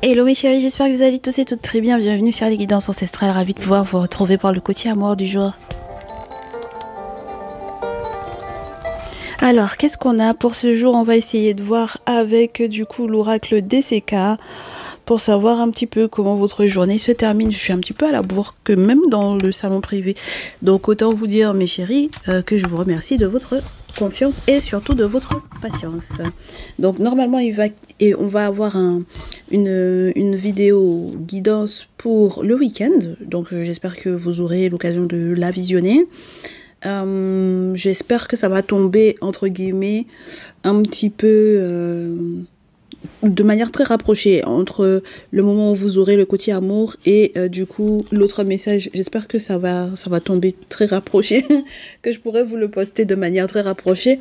Hello mes chéris, j'espère que vous allez tous et toutes très bien. Bienvenue sur les guidances ancestrales, ravi de pouvoir vous retrouver pour le côté amour du jour. Alors, qu'est-ce qu'on a pour ce jour? On va essayer de voir avec du coup l'oracle DCK pour savoir un petit peu comment votre journée se termine. Je suis un petit peu à la bourre que même dans le salon privé. Donc autant vous dire mes chéris que je vous remercie de votre confiance et surtout de votre patience. Donc normalement on va avoir une vidéo guidance pour le week-end. Donc j'espère que vous aurez l'occasion de la visionner. J'espère que ça va tomber entre guillemets un petit peu de manière très rapprochée entre le moment où vous aurez le côté amour et du coup l'autre message. J'espère que ça va tomber très rapproché, que je pourrai vous le poster de manière très rapprochée,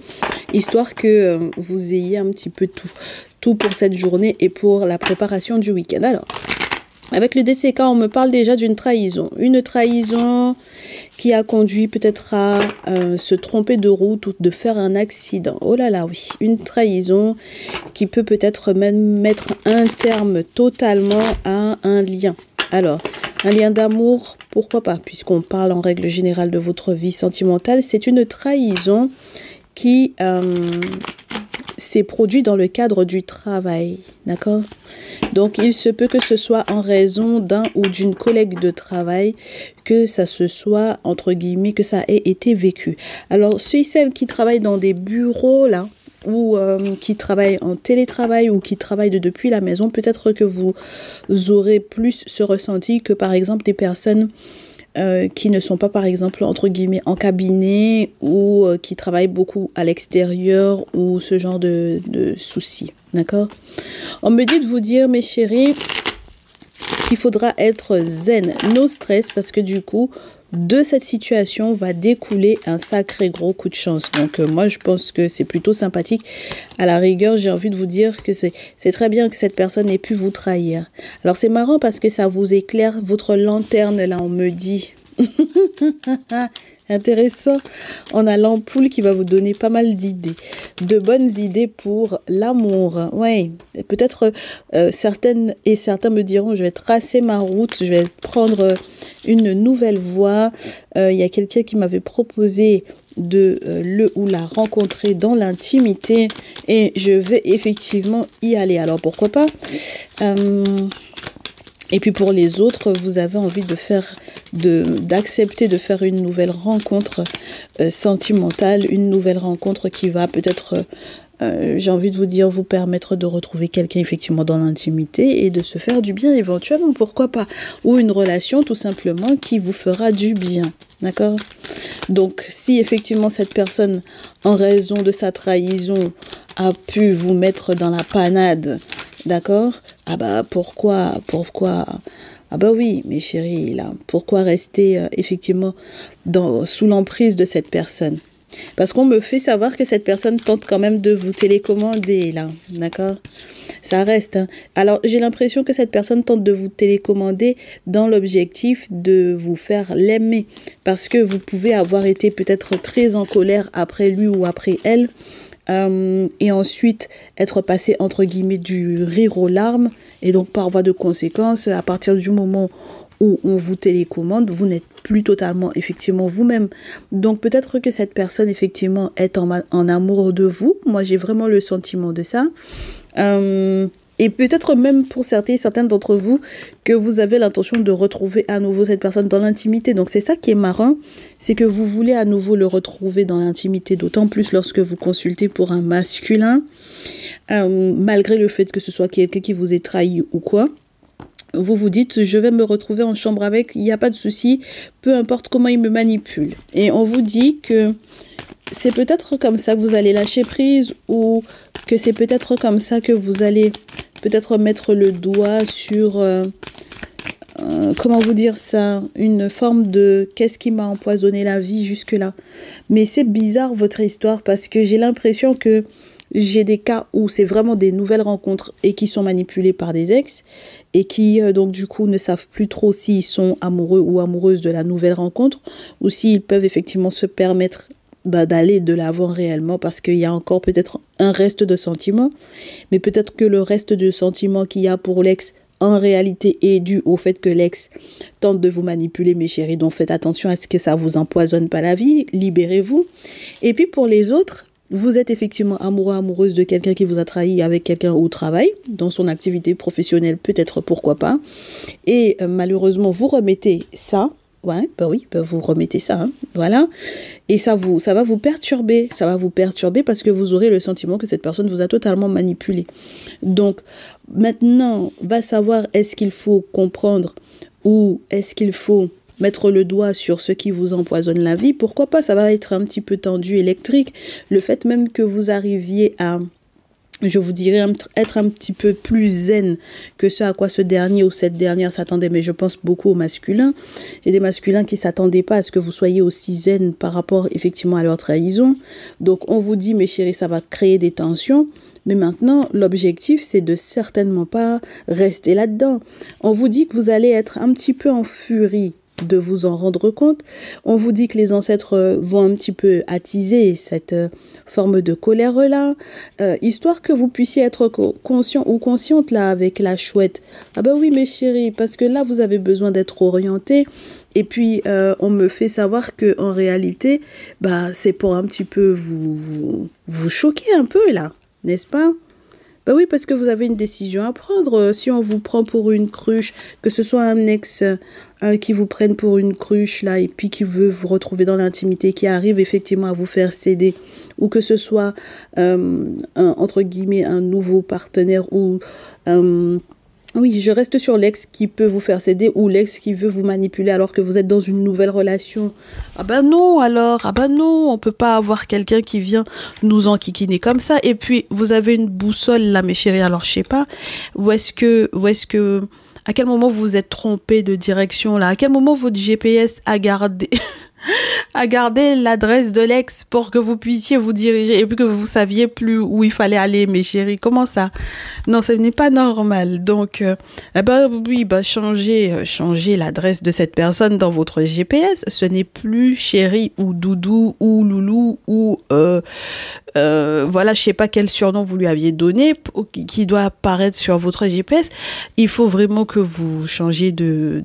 histoire que vous ayez un petit peu tout pour cette journée et pour la préparation du week-end. Alors, avec le DCK, on me parle déjà d'une trahison. Une trahison qui a conduit peut-être à se tromper de route ou de faire un accident. Oh là là, oui. Une trahison qui peut peut-être même mettre un terme totalement à un lien. Alors, un lien d'amour, pourquoi pas? Puisqu'on parle en règle générale de votre vie sentimentale, c'est une trahison qui s'est produite dans le cadre du travail. D'accord? Donc, il se peut que ce soit en raison d'un ou d'une collègue de travail que ça se soit, entre guillemets, que ça ait été vécu. Alors, ceux et celles qui travaillent dans des bureaux, là, ou qui travaillent en télétravail ou qui travaillent depuis la maison, peut-être que vous aurez plus ce ressenti que, par exemple, des personnes qui ne sont pas, par exemple, entre guillemets, en cabinet ou qui travaillent beaucoup à l'extérieur ou ce genre de soucis. D'accord? On me dit de vous dire, mes chéris, qu'il faudra être zen, no stress, parce que du coup, de cette situation va découler un sacré gros coup de chance. Donc moi, je pense que c'est plutôt sympathique. À la rigueur, j'ai envie de vous dire que c'est très bien que cette personne ait pu vous trahir. Alors c'est marrant parce que ça vous éclaire votre lanterne, là, on me dit. Intéressant. On a l'ampoule qui va vous donner pas mal d'idées. De bonnes idées pour l'amour. Ouais. Peut-être certaines et certains me diront, je vais tracer ma route, je vais prendre une nouvelle voie. Il y a quelqu'un qui m'avait proposé de le ou la rencontrer dans l'intimité et je vais effectivement y aller. Alors pourquoi pas et puis pour les autres, vous avez envie d'accepter de faire une nouvelle rencontre sentimentale, une nouvelle rencontre qui va peut-être, j'ai envie de vous dire, vous permettre de retrouver quelqu'un effectivement dans l'intimité et de se faire du bien éventuellement, pourquoi pas. Ou une relation tout simplement qui vous fera du bien. D'accord? Donc si effectivement cette personne, en raison de sa trahison, a pu vous mettre dans la panade, d'accord? Ah bah pourquoi? Ah bah oui, mes chéris, là, pourquoi rester effectivement sous l'emprise de cette personne? Parce qu'on me fait savoir que cette personne tente quand même de vous télécommander, là, d'accord? Ça reste, hein. Alors, j'ai l'impression que cette personne tente de vous télécommander dans l'objectif de vous faire l'aimer. Parce que vous pouvez avoir été peut-être très en colère après lui ou après elle. Et ensuite être passé entre guillemets du rire aux larmes et donc par voie de conséquence à partir du moment où on vous télécommande, vous n'êtes plus totalement effectivement vous-même. Donc peut-être que cette personne effectivement est en amour de vous. Moi j'ai vraiment le sentiment de ça. Et peut-être même pour certains d'entre vous que vous avez l'intention de retrouver à nouveau cette personne dans l'intimité. Donc c'est ça qui est marrant, c'est que vous voulez à nouveau le retrouver dans l'intimité, d'autant plus lorsque vous consultez pour un masculin, malgré le fait que ce soit quelqu'un qui vous ait trahi ou quoi. Vous vous dites, je vais me retrouver en chambre avec, il n'y a pas de souci, peu importe comment il me manipule. Et on vous dit que c'est peut-être comme ça que vous allez lâcher prise ou que c'est peut-être comme ça que vous allez peut-être mettre le doigt sur, comment vous dire ça, une forme de qu'est-ce qui m'a empoisonné la vie jusque-là. Mais c'est bizarre votre histoire parce que j'ai l'impression que j'ai des cas où c'est vraiment des nouvelles rencontres et qui sont manipulées par des ex et qui donc du coup ne savent plus trop s'ils sont amoureux ou amoureuses de la nouvelle rencontre ou s'ils peuvent effectivement se permettre d'aller de l'avant réellement parce qu'il y a encore peut-être un reste de sentiments, mais peut-être que le reste de sentiments qu'il y a pour l'ex en réalité est dû au fait que l'ex tente de vous manipuler, mes chéris. Donc faites attention à ce que ça vous empoisonne pas la vie, libérez-vous. Et puis pour les autres, vous êtes effectivement amoureux, amoureuse de quelqu'un qui vous a trahi avec quelqu'un au travail, dans son activité professionnelle, peut-être, pourquoi pas. Et malheureusement, vous remettez ça. Ouais, bah oui, bah vous remettez ça, hein, voilà. Et ça va vous perturber. Ça va vous perturber parce que vous aurez le sentiment que cette personne vous a totalement manipulé. Donc, maintenant, va savoir est-ce qu'il faut comprendre ou est-ce qu'il faut mettre le doigt sur ce qui vous empoisonne la vie. Pourquoi pas, ça va être un petit peu tendu, électrique. Le fait même que vous arriviez à, je vous dirais, être un petit peu plus zen que ce à quoi ce dernier ou cette dernière s'attendait, mais je pense beaucoup aux masculins. Il y a des masculins qui ne s'attendaient pas à ce que vous soyez aussi zen par rapport effectivement à leur trahison. Donc on vous dit, mes chéris, ça va créer des tensions. Mais maintenant, l'objectif, c'est de certainement pas rester là-dedans. On vous dit que vous allez être un petit peu en furie de vous en rendre compte. On vous dit que les ancêtres vont un petit peu attiser cette forme de colère-là, histoire que vous puissiez être conscient ou consciente là avec la chouette. Ah ben oui, mes chéris, parce que là, vous avez besoin d'être orienté. Et puis, on me fait savoir que en réalité, bah, c'est pour un petit peu vous choquer un peu là, n'est-ce pas? Ben oui, parce que vous avez une décision à prendre. Si on vous prend pour une cruche, que ce soit un ex qui vous prenne pour une cruche là et puis qui veut vous retrouver dans l'intimité, qui arrive effectivement à vous faire céder, ou que ce soit entre guillemets un nouveau partenaire ou oui, je reste sur l'ex qui peut vous faire céder ou l'ex qui veut vous manipuler alors que vous êtes dans une nouvelle relation. Ah ben non, alors, ah ben non, on peut pas avoir quelqu'un qui vient nous enquiquiner comme ça. Et puis, vous avez une boussole là, mes chéris, alors je sais pas, à quel moment vous vous êtes trompé de direction là? À quel moment votre GPS a gardé... à garder l'adresse de l'ex pour que vous puissiez vous diriger et puis que vous saviez plus où il fallait aller, mes chéris. Comment ça? Non, ce n'est pas normal. Donc, changez l'adresse de cette personne dans votre GPS. Ce n'est plus chéri ou doudou ou loulou ou voilà, je sais pas quel surnom vous lui aviez donné qui doit apparaître sur votre GPS. Il faut vraiment que vous changiez de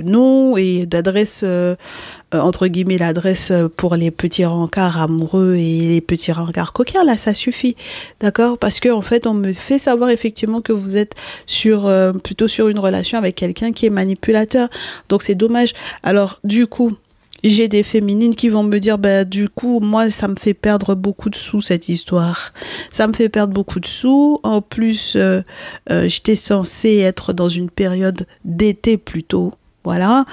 nom et d'adresse, entre guillemets, l'adresse pour les petits rencarts amoureux et les petits rencarts coquins. Là, ça suffit, d'accord? Parce que en fait, on me fait savoir effectivement que vous êtes plutôt sur une relation avec quelqu'un qui est manipulateur. Donc, c'est dommage. Alors, du coup, j'ai des féminines qui vont me dire, bah, du coup, moi, ça me fait perdre beaucoup de sous, cette histoire. Ça me fait perdre beaucoup de sous. En plus, j'étais censée être dans une période d'été plutôt. Voilà,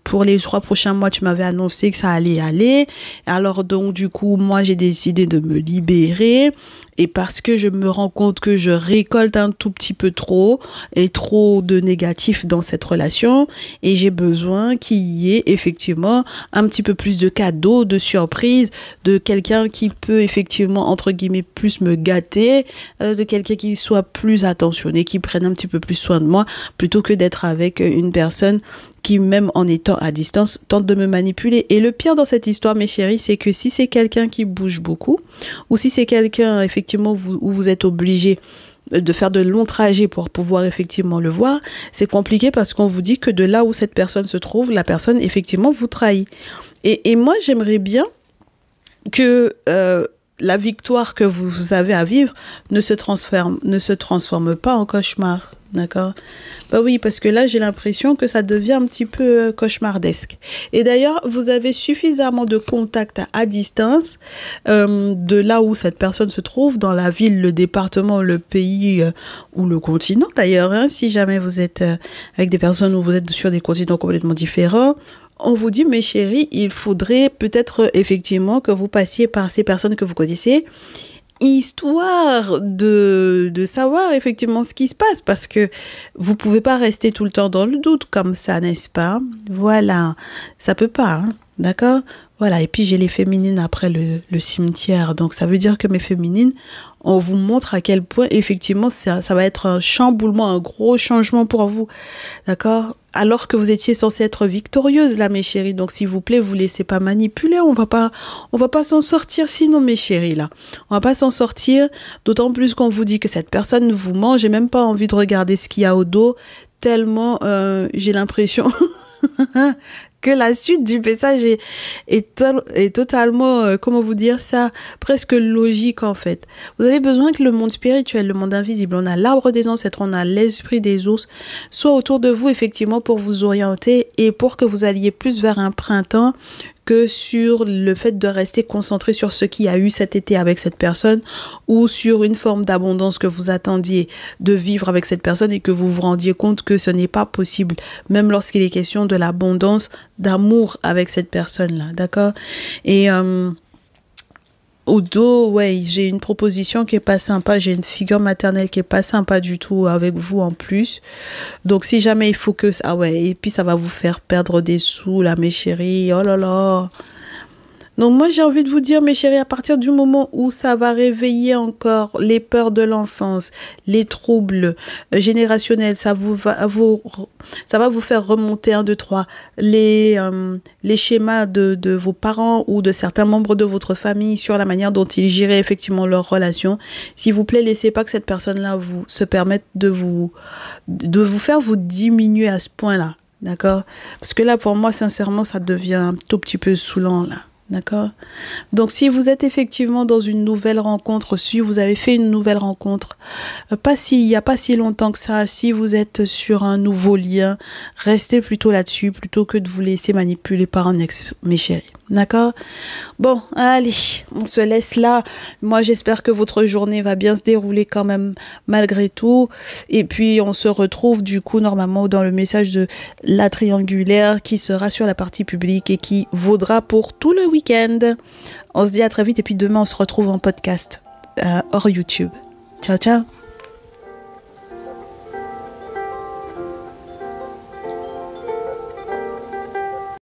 pour les 3 prochains mois, tu m'avais annoncé que ça allait aller. Alors donc, du coup, moi, j'ai décidé de me libérer. Et parce que je me rends compte que je récolte un tout petit peu trop et trop de négatifs dans cette relation, et j'ai besoin qu'il y ait effectivement un petit peu plus de cadeaux, de surprises, de quelqu'un qui peut effectivement, entre guillemets, plus me gâter, de quelqu'un qui soit plus attentionné, qui prenne un petit peu plus soin de moi, plutôt que d'être avec une personne qui, même en étant à distance, tente de me manipuler. Et le pire dans cette histoire, mes chéris, c'est que si c'est quelqu'un qui bouge beaucoup, ou si c'est quelqu'un, effectivement, où vous êtes obligé de faire de longs trajets pour pouvoir effectivement le voir, c'est compliqué parce qu'on vous dit que de là où cette personne se trouve, la personne, effectivement, vous trahit. Et moi, j'aimerais bien que la victoire que vous avez à vivre ne se transforme pas en cauchemar. D'accord? Bah oui, parce que là, j'ai l'impression que ça devient un petit peu cauchemardesque. Et d'ailleurs, vous avez suffisamment de contacts à distance de là où cette personne se trouve, dans la ville, le département, le pays ou le continent d'ailleurs. Hein, si jamais vous êtes avec des personnes où vous êtes sur des continents complètement différents, on vous dit, mes chéris, il faudrait peut-être effectivement que vous passiez par ces personnes que vous connaissez, histoire de savoir effectivement ce qui se passe, parce que vous pouvez pas rester tout le temps dans le doute comme ça, n'est-ce pas? Voilà, ça peut pas, hein, d'accord? Voilà, et puis j'ai les féminines après le cimetière, donc ça veut dire que mes féminines, on vous montre à quel point, effectivement, ça va être un chamboulement, un gros changement pour vous. D'accord? Alors que vous étiez censée être victorieuse, là, mes chéris. Donc, s'il vous plaît, vous laissez pas manipuler. On va pas s'en sortir sinon, mes chéris, là. On va pas s'en sortir. D'autant plus qu'on vous dit que cette personne vous ment. J'ai même pas envie de regarder ce qu'il y a au dos. Tellement, j'ai l'impression que la suite du message est totalement, comment vous dire ça, presque logique en fait. Vous avez besoin que le monde spirituel, le monde invisible, on a l'arbre des ancêtres, on a l'esprit des ours, soit autour de vous effectivement pour vous orienter et pour que vous alliez plus vers un printemps que sur le fait de rester concentré sur ce qu'il y a eu cet été avec cette personne ou sur une forme d'abondance que vous attendiez de vivre avec cette personne et que vous vous rendiez compte que ce n'est pas possible, même lorsqu'il est question de l'abondance d'amour avec cette personne-là, d'accord? Et au dos, ouais, j'ai une proposition qui est pas sympa, j'ai une figure maternelle qui est pas sympa du tout avec vous en plus. Donc si jamais il faut que ah ouais, et puis ça va vous faire perdre des sous là mes chéris. Oh là là. Donc moi j'ai envie de vous dire mes chéris, à partir du moment où ça va réveiller encore les peurs de l'enfance, les troubles générationnels, ça va vous faire remonter 1, 2, 3 les schémas de vos parents ou de certains membres de votre famille sur la manière dont ils géraient effectivement leur relation. S'il vous plaît, laissez pas que cette personne-là se permette de vous faire vous diminuer à ce point-là, d'accord? Parce que là pour moi sincèrement ça devient un tout petit peu saoulant là. D'accord? Donc, si vous êtes effectivement dans une nouvelle rencontre, si vous avez fait une nouvelle rencontre, il n'y a pas si longtemps que ça, si vous êtes sur un nouveau lien, restez plutôt là-dessus, plutôt que de vous laisser manipuler par un ex, mes chéris. D'accord? Bon, allez, on se laisse là. Moi, j'espère que votre journée va bien se dérouler quand même, malgré tout. Et puis, on se retrouve du coup, normalement, dans le message de la triangulaire qui sera sur la partie publique et qui vaudra pour tout le week-end. On se dit à très vite et puis demain, on se retrouve en podcast hors YouTube. Ciao, ciao!